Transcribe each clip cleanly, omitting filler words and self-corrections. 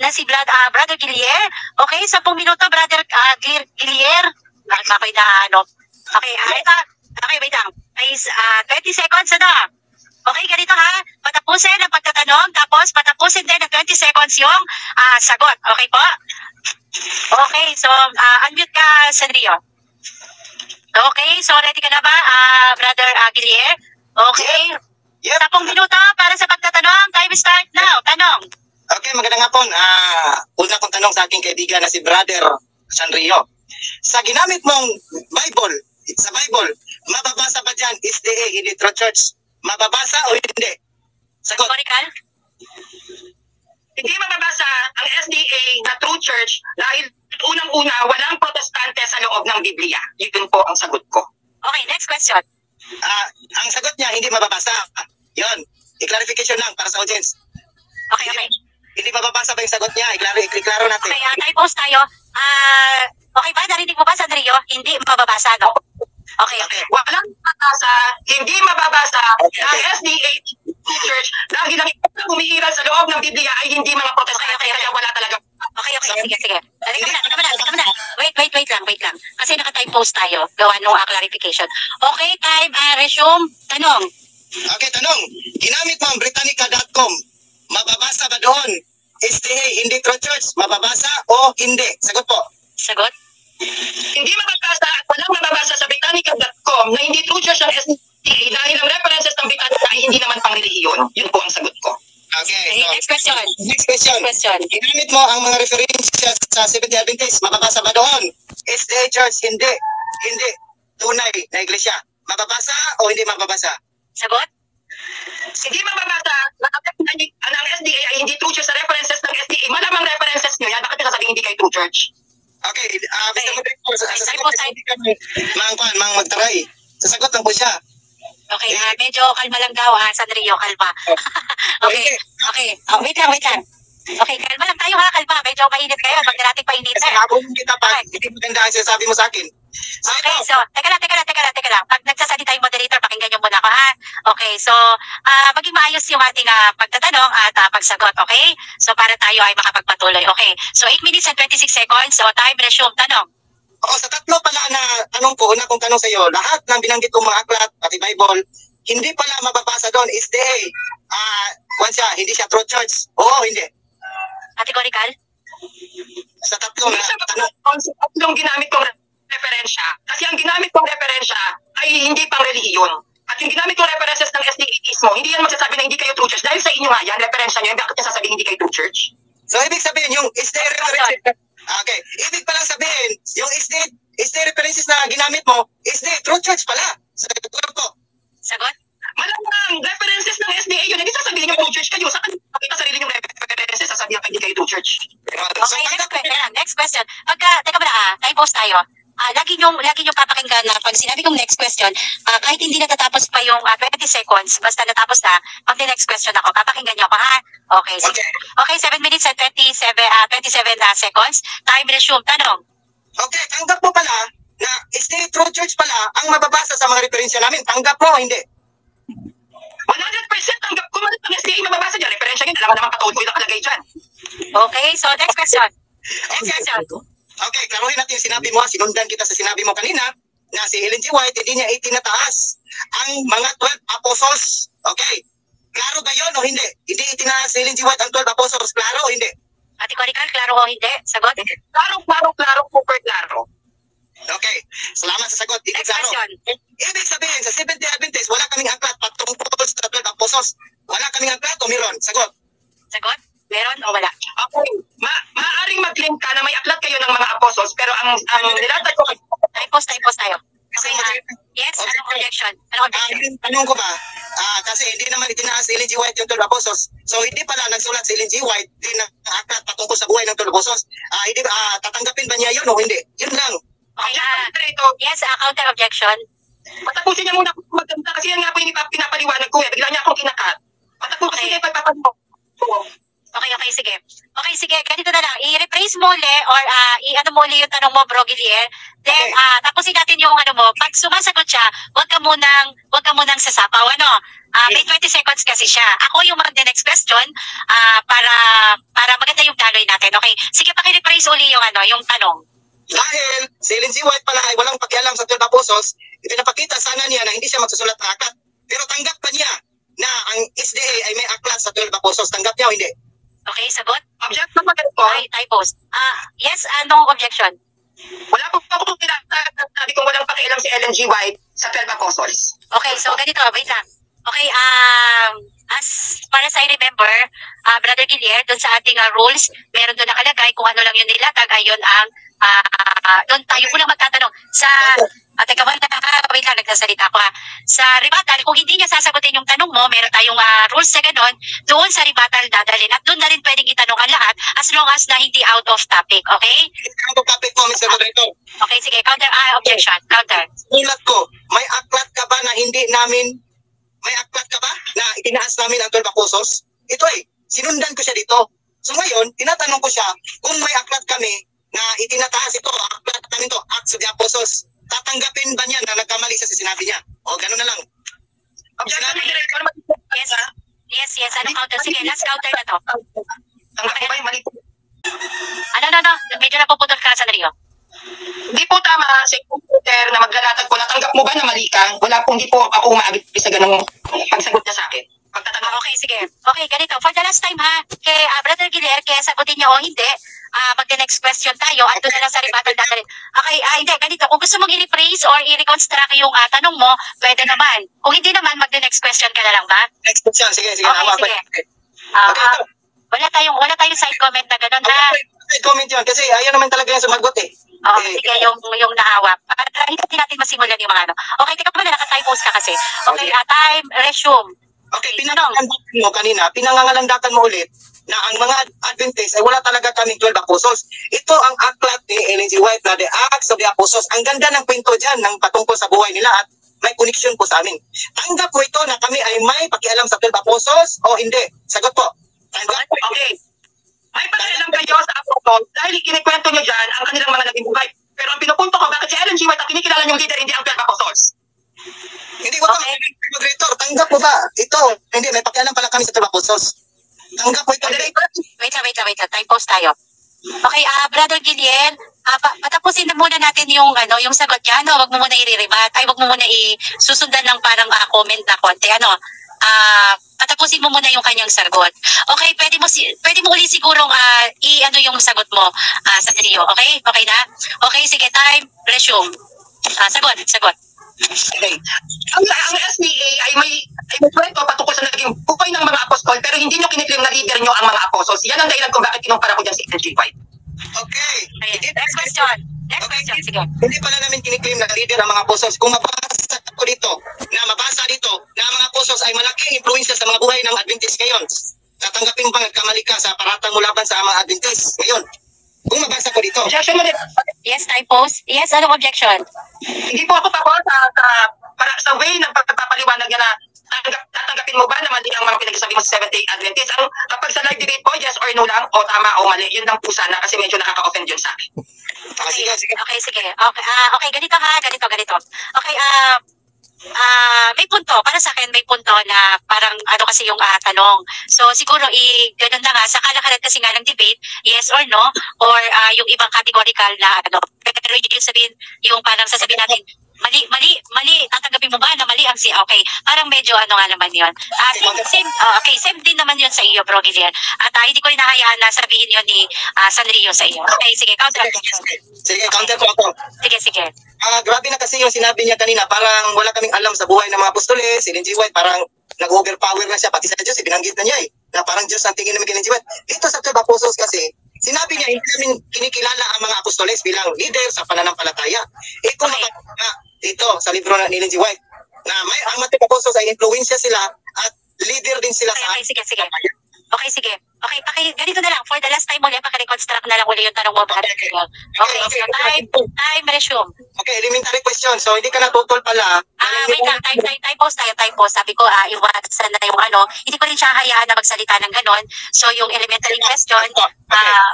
na si Brother Gilier. Okay, 10 minuto, Brother Gilier. Bakit ba kayo na ano? Okay, ito. Okay, wait lang. Is 20 seconds na. Okay, ganito ha. Patapusin ang pagtatanong, tapos patapusin din ng 20 seconds yung sagot. Okay po? Okay, so unmute ka, Sanrio. Okay, so ready ka na ba, Brother Gilier? Okay. Yep. 10 minuto para sa pagtatanong. Time start now. Tanong. Okay, magandang hapon. Una kong tanong sa aking kaibigan na si Brother Sanrio. Sa ginamit mong Bible, sa Bible, mababasa ba dyan SDA, hindi True Church? Mababasa o hindi? Sagot. Categorical? Hindi mababasa ang SDA na True Church dahil unang-una walang protestante sa loob ng Biblia. Yun po ang sagot ko. Okay, next question. Ang sagot niya, hindi mababasa. Yun, i-clarification lang para sa audience. Okay, okay. Hindi mababasa ba yung sagot niya? I-klaro natin. Okay, typos tayo. Okay ba? Narinig mo ba, Sanrio? Hindi mababasa, no? Okay, okay. Walang mababasa, hindi mababasa ng SDA True Church dahil ang umiiral sa loob ng Biblia ay hindi mga protestante, kaya wala talaga. Okay, sige, sige. Teka muna. Wait lang. Kasi naka-typos tayo. Gawa nung clarification. Okay, time, resume, tanong. Okay, tanong. Ginamit mo ang Britannica.com. Mababasa ba doon? SDA, hindi True Church. Mababasa o hindi? Sagot po. Sagot? Hindi mababasa at walang mababasa sa Britannica.com na hindi True Church ang SDA dahil ang references ng Britannica ay hindi naman pang-relihiyon. Yun po ang sagot ko. Okay, so, next question. Next question. Ginamit mo ang mga references sa Seventh-day Adventist. Mababasa ba doon? SDA Church, hindi. Hindi. Tunay na iglesia. Mababasa o hindi mababasa? Sagot? Hindi mababasa ang SDA ay hindi True Church sa references ng SDA. Malamang references nyo yan. Bakit nyo sasabihin hindi kayo True Church? Okay, sasagot mang magtaray. Sasagot lang po siya. Okay, medyo kalma lang daw, Sanrio, kalma. Okay. Wait lang. Okay, kalma lang tayo, kalma. Medyo mainit kayo, pag natin painitin. Kasi habang kita pa, hindi maganda ang sinasabi mo sa akin. Okay, so, teka lang. Pag nagsasalita yung moderator, pakinggan nyo muna ako, ha? Okay, so, maging maayos yung ating pagtatanong at pagsagot, okay? So, para tayo ay makapagpatuloy, okay? So, 8 minutes and 26 seconds, so time, resume, tanong. Sa tatlo pala na tanong ko, una kong tanong sa iyo, lahat ng binanggit kong mga aklat, pati Bible, hindi pala mababasa doon, SDA. Hindi siya True Church. Oo, hindi. Categorical? Sa tatlo na tanong. Sa tatlong ginamit kong referensya, kasi ang ginamit kong referensya ay hindi pang relihiyon. At yung ginamit kong references ng SDA mismo, hindi yan magsasabi na hindi kayo True Church. Dahil sa inyo nga yan, referensya nyo yan, bakit niya sasabihin hindi kayo True Church? So, ibig sabihin, yung SDA references, okay, ibig palang sabihin, yung SDA references na ginamit mo, SDA True Church pala. Sagot ko. Sagot? Malamang references ng SDA yun, hindi sasabihin yung True Church kayo. Saan pakita sarili yung references, sasabihin pa hindi kayo True Church. Okay, next question. Teka muna, typos tayo. Lagi niyong papakinggan na pag sinabi kong next question, kahit hindi natatapos pa yung 20 seconds, basta natapos na, pag the next question ako, papakinggan niyo ako, ha? Okay, sige. Okay, 7 minutes and 27 seconds. Time, resume, tanong. Okay, tanggap mo pala na SDA True Church pala ang mababasa sa mga referensya namin. Tanggap mo, hindi? 100% tanggap ko man ang SDA mababasa dyan. Referensya nyo, dalawa naman katuod ko yung nakalagay dyan. Okay, so next question. Okay, klaruhin natin yung sinabi mo. Sinundan kita sa sinabi mo kanina na si Ellen G. White, hindi niya itinataas ang mga 12 apostles. Okay, klaro ba yun o hindi? Hindi itinataas si Ellen G. White ang 12 apostles. Klaro o hindi? Categorical, klaro o hindi? Sagot? Klaro, super klaro. Okay, salamat sa sagot. Next question. Ibig sabihin, sa Seventh-day Adventist, wala kaming aklat patungkol sa 12 apostles. Wala kaming aklat o meron? Sagot. Sagot? Meron o wala? Okay, maaaring mag-claim ka na may aklat kayo ng mga apostles, pero ang nilatag ko... Typos tayo. Okay, yes, anong objection? Tanong ko ba, kasi hindi naman itinaas si Ellen G. White yung 12 apostles. So, hindi pala nagsulat si Ellen G. White din ng aklat patungkol sa buhay ng 12 apostles. Tatanggapin ba niya yun o hindi? Yun lang. Okay, yes, counter objection. Patapusin niya muna maganda kasi yan nga po yung pinapaliwanag ko. Bigla niya akong kinakat. Patapusin niya pagpapaliwanag ko. Okay, sige. Okay, sige, ganito na lang. I-rephrase mo uli or i-ano mo uli yung tanong mo, Bro Gilier. Then, tapusin natin yung ano mo. Pag sumasagot siya, wag ka munang sasapaw. May 20 seconds kasi siya. Ako yung mag-the next question para maganda yung Sige, pakirephrase uli yung ano, yung tanong. Dahil si Ellen G. White pala ay walang pakialam sa 12 apostles, ipinapakita sana niya na hindi siya magsusulat ng aklat. Pero tanggap pa niya na ang SDA ay may aklat sa 12 apostles. Tanggap niya o hindi? Okay, sagot? Objection pa po. Ay, typos. Yes, anong objection? Wala po ako sabi kong walang pakialam si Ellen G. White sa 12 apostles. Okay, so ganito, wait lang. Okay, as far as I remember, Brother Guillier, doon sa ating rules, meron doon nakalagay kung ano lang yung nilatag, ayon ang doon tayo unang magtatanong sa teka muna, wait lang, nagsasalita ko sa rebuttal, kung hindi niya sasagutin yung tanong mo, meron tayong rules na gano'n, doon sa rebuttal dadalhin at doon na rin pwedeng itanong ang lahat as long as na hindi out of topic, okay? Out of topic po, Mr. Moderator. Okay, sige, counter, objection, counter. Ulat ko, may aklat ka ba na hindi namin, may aklat ka ba na itinaas namin ang 12 apostles? Ito sinundan ko siya dito. So ngayon, tinatanong ko siya kung may aklat kami na itinataas ito, aklat namin to, Acts of the Apostles, tatanggapin ba niya na nagkamali siya sa sinabi niya? O gano'n na lang. Objection, Yes, ano counter? Sige, last counter na to. Tanggap po ba yung mali po? Ano, medyo napuputol ka sa Rio. Hindi po tama si computer na maglalatag po. Natanggap mo ba na mali ka? Wala po, hindi po ako umaabit sa ganung pagsagot niya sa akin. Pagtatanong. Okay, sige. Okay, ganito. For the last time kay Brother Guillier, kaya sagutin niyo o hindi, mag-the-next question tayo at doon na lang sa rebuttal dadalhin. Okay, hindi, ganito. Kung gusto mong i-rephrase or i-reconstruct yung tanong mo, pwede naman. Kung hindi naman, mag-the-next question ka na lang ba? Next question, sige. Okay, sige. Wala tayong side comment na gano'n Side comment yun, kasi ayaw naman talaga yung sumagot sige, yung nahawak. Hindi natin masimulan yung mga ano. Okay, teka pa na, naka-time post ka kasi. Okay, time, resume. Okay, pinangangalandakan mo kanina, pinangangalandakan mo ulit na ang mga Adventists ay wala talaga kaming 12 apostles. Ito ang aklat ni Ellen G. White na The Acts of the Apostles. Ang ganda ng kwento dyan ng patungkol sa buhay nila at may connection po sa amin. Tanggap mo ito na kami ay may pakialam sa 12 apostles o hindi? Sagot po. Tanggap po. Okay. May pakialam kayo sa apostles dahil kinikwento niyo dyan ang kanilang mga naging buhay. Pero ang pinupunto ko, bakit si Ellen G. White ang kinikilala niyong leader, hindi ang 12 apostles? Hindi ko moderator, tanggap mo ba? Ito, hindi, may pakialam pala kami sa 12 apostles. Tanggap mo ito. Wait lang. Time post tayo. Okay, Brother Guillier, patapusin na muna natin yung sagot niya. Wag mo muna i-rebat. Wag mo muna susundan ng parang comment na konti. Patapusin mo muna yung kanyang sagot. Okay, pwede mo uli sigurong yung sagot mo sa Rio. Okay? Okay na? Okay, sige, time, resume. Sagot. Okay. Ang SBA ay may kwento patungkol sa naging buhay ng mga apostol pero hindi nyo kiniklaim na leader nyo ang mga apostles. Yan ang dahilan kung bakit kinumpara ko dyan si Ellen G. White. Okay. Next question. Sige. Hindi pala namin kiniklaim na leader ang mga apostles. Kung mabasa dito na ang mga apostles ay malaking influensya sa mga buhay ng Adventist ngayon. Tatanggapin ba nagkamali ka sa paratang mo laban sa mga Adventist ngayon? Kung mabasa ko dito. Objection mo din. Yes, time post. Yes, anong objection? Hindi po ako pabor sa way ng pagpapaliwanag niya na tatanggapin mo ba na mali ang mga pinagsasabi mo sa Seventh-day Adventist? Kapag sa live debate po, yes or no lang, o tama o mali, yun lang po sana kasi medyo nakaka-offend yun sa akin. Sige. Okay, ganito. Okay, may punto. Para sa akin, may punto na parang kasi yung tanong. So, siguro, ganun na nga, sa kalakaran kasi nga ng debate, yes or no, or yung ibang categorical na pero yung sabihin, yung parang sasabihin natin, mali, tatanggapin mo ba na mali ang okay, parang medyo nga naman yun. Same din naman yun sa iyo, Bro Guillier. At hindi ko rin nahayaan na sabihin yun ni Sanrio sa iyo. Okay, sige, counter. Sige, counter ko ako. Sige. Grabe na kasi yung sinabi niya kanina, parang wala kaming alam sa buhay ng mga apostoles. Si Ellen G. White parang nag-overpower na siya, pati sa Diyos, binanggit na niya na parang Diyos ang tingin namin kay Ellen G. White. Dito sa 12 apostles kasi, sinabi niya, hindi namin kinikilala ang mga apostoles bilang leader sa pananampalataya. Kung mabasa dito sa libro ni Ellen G. White, na ang mga apostles ay influensya sila at leader din sila sa sige. Okay, sige. Okay, ganito na lang. For the last time ulit, paki-reconstruct na lang ulit yung tanong mo. Okay, so time, resume. Okay, elementary question. So, hindi ka natutol pala. Wait lang, time post tayo. Sabi ko, iwasan na yung hindi ko rin siya hayaan na magsalita ng ganon. So, yung elementary question,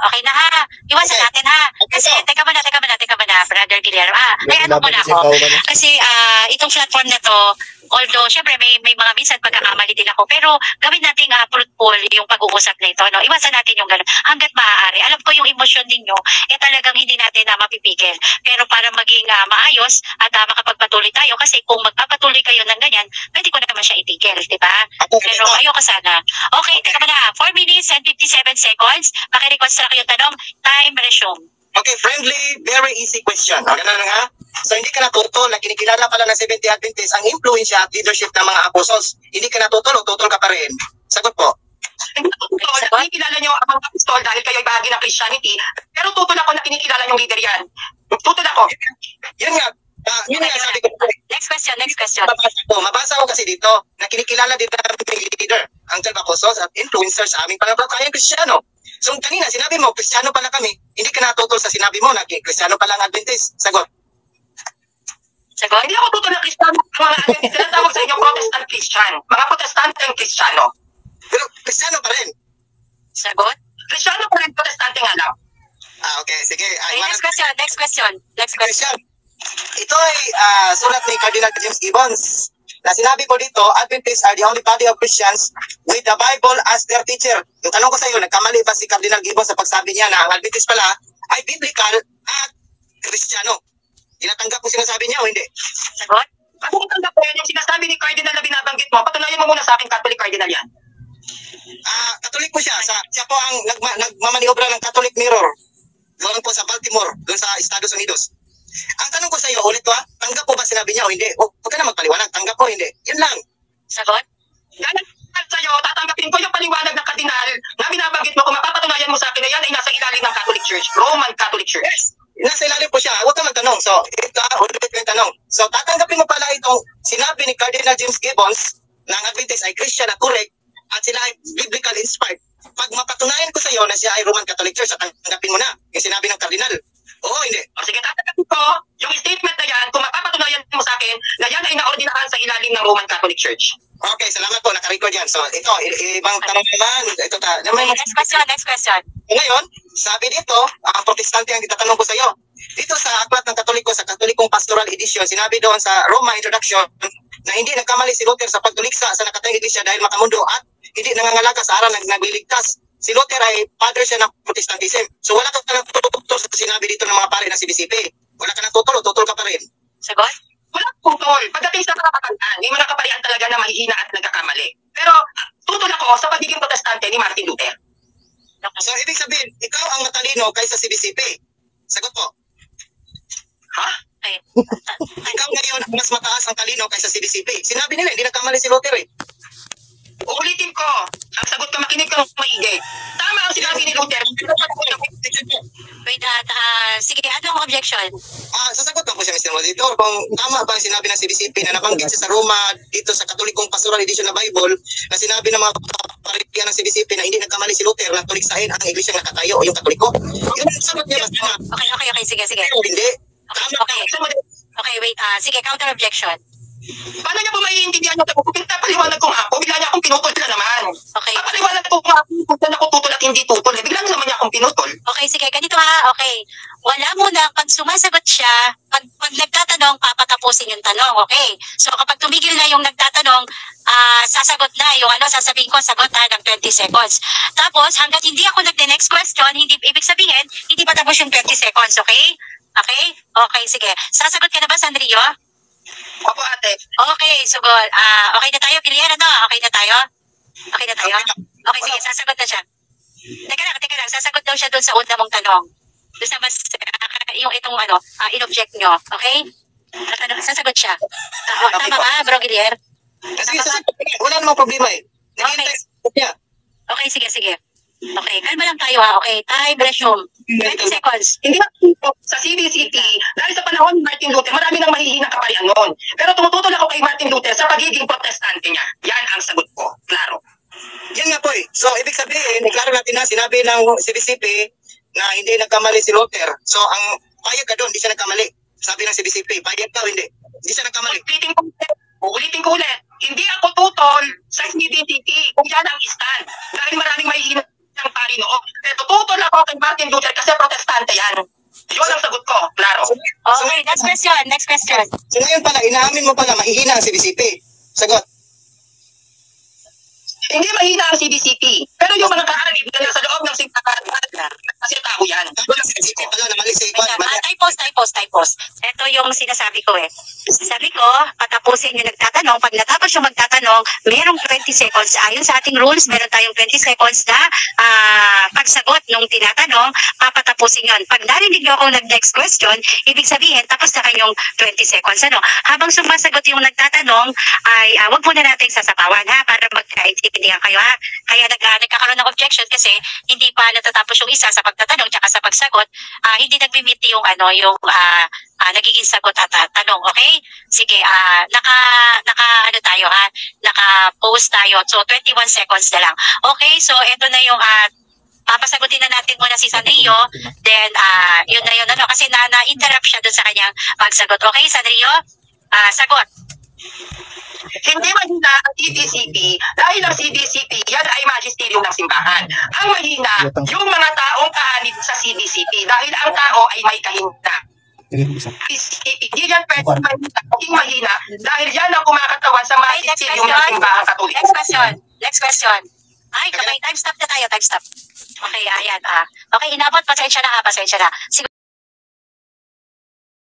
okay na ha. Iwasan natin ha. Kasi, teka mo na, Brother Guillermo. May ano po na ako. Kasi itong platform na to, although syempre may mga minsan pagkakamali din ako, pero gawin natin fruitful yung pag-uusap na ito. No? Iwasan natin yung gano'n hanggat maaari. Alam ko yung emosyon ninyo, talagang hindi natin mapipigil. Pero para maging maayos at makapagpatuloy tayo, kasi kung magpapatuloy kayo ng ganyan, pwede ko naman siya itigil, di ba? Pero ayoko sana. Okay, teka muna. 4 minutes and 57 seconds. Pakireconstruct yung tanong. Time resume. Okay, friendly, very easy question. Okay na nga? So hindi ka natutol na kinikilala pala ng Seventh Day Adventist ang influensya at leadership ng mga apostles. Hindi ka natutol o tutol ka pa rin? Sagot po. Kinikilala nyo ang mga apostol dahil kayo ay bahagi ng Christianity, pero tutol ako na kinikilala yung leader yan. Tutol ako. Yun nga. Yun nga sabi ko. Next question. Mabasa ko kasi dito na kinikilala din ng leader ang 12 apostles at influencers sa aming pananampalatayang Kristiyano. So kanina sinabi mo, Kristiyano pala kami, hindi ka natutol sa sinabi mo na Kristiyano pala ang Adventist. Sagot. Hindi ako tutol ng Kristiyano. Mga Adventist, tinatawag sa inyo Protestant Christian. Mga Protestante ang Kristiyano. Pero Kristiyano pa rin. Sagot. Kristiyano pa rin, Protestante nga lang. Okay, sige. Next question. Ito ay sulat ni Cardinal James Gibbons. Na sinabi ko dito, Adventists are the only body of Christians with the Bible as their teacher. Yung tanong ko sa iyo, nagkamali ba si Cardinal Gibbons sa pagsabi niya na ang Adventist pala ay biblical at Kristiyano? Tinatanggap mo sinasabi niya o hindi? Sagot? Ako tanggap ko yan, yung sinasabi ni Cardinal na binabanggit mo, patunayan mo muna sa akin, Catholic Cardinal yan. Katolik po siya. Siya po ang nagmamaniobra ng Catholic Mirror. Doon po sa Baltimore, doon sa Estados Unidos. Ang tanong ko sa iyo, ulit tanggap po ba sinabi niya o hindi? Huwag ka na magpaliwanag, tanggap po o hindi? Yun lang. Sagot? Ganun sa'yo, tatanggapin ko yung paliwanag ng Cardinal na binabanggit mo kung mapapatunayan mo sa akin na yan ay nasa ilalim ng Catholic Church, Roman Catholic Church. Yes. Nasa ilalim po siya, huwag ka magtanong. So, ito, ulit ko yung tanong. So, tatanggapin mo pala itong sinabi ni Cardinal James Gibbons na ang Adventist ay Christian at correct at sila ay biblical inspired. Pag mapatunayan ko sa iyo na siya ay Roman Catholic Church, tanggapin mo na yung sinabi ng Cardinal. Oo, hindi. O sige, tatanggapin ko yung statement na yan kung mapapatunayan mo sa akin na yan ay naordinahan sa ilalim ng Roman Catholic Church. Okay, salamat po. Nakarecord yan. So, ito, ibang tanong naman. Ito Next question. Ngayon, sabi dito, ang protestante ang itatanong ko sa iyo. Dito sa aklat ng Katoliko, sa Katolikong Pastoral Edition, sinabi doon sa Roma Introduction na hindi nagkamali si Luther sa pagtuliksa sa nakatayang iglesia dahil makamundo at hindi nangangalaga sa aral ng nagliligtas. Si Luther ay father siya ng Protestantism. So wala ka nang tutol sa sinabi dito ng mga pare ng CBCP. Wala ka nang tutol ka pa rin. Sagot? Wala tutol. Pagdating sa kapatandaan, may mga kaparian talaga na mahihina at nagkakamali. Pero tutol ako sa pagiging protestante ni Martin Luther. So ibig sabihin, ikaw ang matalino kaysa CBCP. Sagot po. Ha? Ikaw ngayon ang mas mataas ang talino kaysa CBCP. Sinabi nila, hindi nagkamali si Luther eh. Uulitin ko. Ang sagot ko, makinig kang maigi. Tama ang sinabi ni Luther. Wait, sige, anong objection? Sasagot lang po siya, Mr. Monitor. Kung tama ba ang sinabi ng CBCP na nabanggit siya sa Roma, dito sa Katolikong Pastoral Edition na Bible, na sinabi ng mga pariyan ng CBCP na hindi nagkamali si Luther na tuliksahin ang iglesia nakatayo o yung Katoliko. Yun ang sagot niya, mas tama. Okay, sige. Pero hindi. Okay, wait, sige, counter objection. Paano niya po maiintindihan niya? Paliwanag ko nga po, bigla niya akong pinutol na naman. Okay. Paliwanag ko nga po, kung saan ako tutol at hindi tutol, bigla naman niya akong pinutol. Okay, sige, ganito okay. Wala muna, pag sumasagot siya, pag nagtatanong, papatapusin yung tanong, okay? So kapag tumigil na yung nagtatanong, sasagot na yung sasabihin ko, sagot ng 20 seconds. Tapos, hanggat hindi ako nag-next question, hindi ibig sabihin, hindi pa tapos yung 20 seconds, okay? Okay, sige. Sasagot ka na ba, Sandrio? Opo, ate. Okay, so okay na tayo, Guillermo, Okay na tayo? Okay, sige, sasagot na siya. Teka lang, sasagot daw siya doon sa una mong tanong. Doon sa mas, yung itong in-object nyo, okay? Sasagot siya. Tama ba, Bro Guillermo? Wala namang problema eh. Okay, sige. Okay, kalma lang tayo Okay, time resume. 20 seconds. Hindi ako sa CBCP, dahil sa panahon ni Martin Luther, marami nang mahihinang kaparian noon. Pero tumututol ako kay Martin Luther sa pagiging protestante niya. Yan ang sagot ko. Klaro. Yan nga po eh. So, ibig sabihin, klaro natin na sinabi ng CBCP na hindi nagkamali si Luther. So, ang payag ka doon, hindi siya nagkamali. Sabi ng CBCP, payag ka o hindi? Hindi siya nagkamali. Ulitin ko ulit. Hindi ako tutol sa CBCP kung yan ang stand. Dahil maraming mahihinang pari noon. Pero tutol ako kay Martin Luther kasi protestante yan. Yun ang sagot ko, klaro. Okay, next question, next question. So ngayon pala, inaamin mo pala, mahihina ang CDCP. Sagot. Hindi mahina ang CDCP. Pero yung mga kaanib na nasa loob ng simbahan, kasi tao yan. CDCP pala, namali si Ikon. Typos. Ito yung sinasabi ko eh. Sabi ko, patapusin yung nagtatanong. Pag natapos yung magtatanong, merong 20 seconds. Ayon sa ating rules, meron tayong 20 seconds na pagsagot nung tinatanong, papatapusin yun. Pag narinig nyo akong nag-next question, ibig sabihin, tapos na kayong 20 seconds. Habang sumasagot yung nagtatanong, ay wag muna nating sasapawan ha, para magkaintindihan kayo ha. Kaya nagkakaroon ng objection kasi hindi pa natatapos yung isa sa pagtatanong tsaka sa pagsagot, hindi nagbi-meet yung nagiging sagot at tanong, okay? Sige, naka tayo ha, naka-post tayo. So 21 seconds na lang. Okay, so ito na yung papasagutin na natin muna si Sanrio, then yun na yun kasi na-interrupt siya dun sa kanyang pagsagot. Okay, Sanrio? Sagot. Hindi mahina ang CDCP dahil ang CDCP yan ay magisterium ng simbahan. Ang mahina yung mga taong kaanib sa CDCP dahil ang tao ay may kahinda. Hindi yan pwede maging mahina dahil yan ang kumakatawan sa magisterium ng simbahan Katoliko. Next question. Ay, time stop na tayo, time stop. Okay, ayan. Okay, inabot, pasensya na.